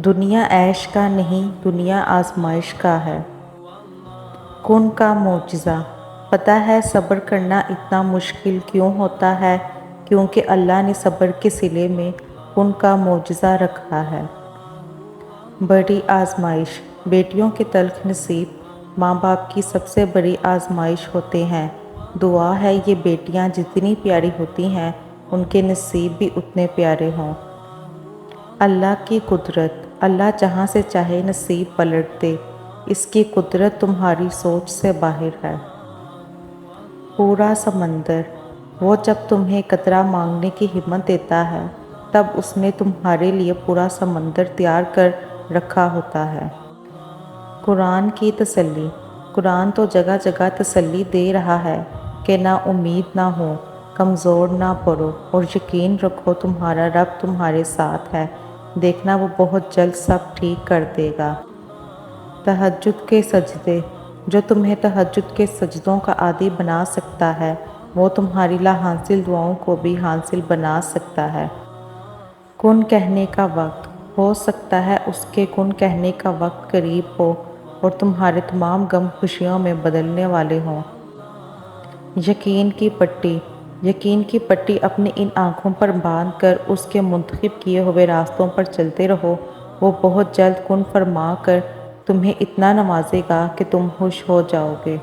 دنیا عیش کا نہیں، دنیا آزمائش کا ہے۔ کن کا معجزہ۔ پتہ ہے صبر کرنا اتنا مشکل کیوں ہوتا ہے؟ کیونکہ اللہ نے صبر کے صلے میں کن کا معجزہ رکھا ہے۔ بڑی آزمائش۔ بیٹیوں کے تلخ نصیب ماں باپ کی سب سے بڑی آزمائش ہوتے ہیں۔ دعا ہے یہ بیٹیاں جتنی پیاری ہوتی ہیں ان کے نصیب بھی اتنے پیارے ہوں۔ اللہ کی قدرت۔ اللہ جہاں سے چاہے نصیب پلٹ دے، اس کی قدرت تمہاری سوچ سے باہر ہے۔ پورا سمندر۔ وہ جب تمہیں قطرہ مانگنے کی ہمت دیتا ہے تب اس نے تمہارے لیے پورا سمندر تیار کر رکھا ہوتا ہے۔ قرآن کی تسلی۔ قرآن تو جگہ جگہ تسلی دے رہا ہے کہ نا امید نہ ہو، کمزور نہ پڑو اور یقین رکھو تمہارا رب تمہارے ساتھ ہے، دیکھنا وہ بہت جلد سب ٹھیک کر دے گا۔ تہجد کے سجدے۔ جو تمہیں تہجد کے سجدوں کا عادی بنا سکتا ہے وہ تمہاری لا حاصل دعاؤں کو بھی حاصل بنا سکتا ہے۔ کن کہنے کا وقت۔ ہو سکتا ہے اس کے کن کہنے کا وقت قریب ہو اور تمہارے تمام غم خوشیوں میں بدلنے والے ہوں۔ یقین کی پٹی۔ یقین کی پٹی اپنی ان آنکھوں پر باندھ کر اس کے منتخب کیے ہوئے راستوں پر چلتے رہو، وہ بہت جلد کن فرما کر تمہیں اتنا نوازے گا کہ تم خوش ہو جاؤ گے۔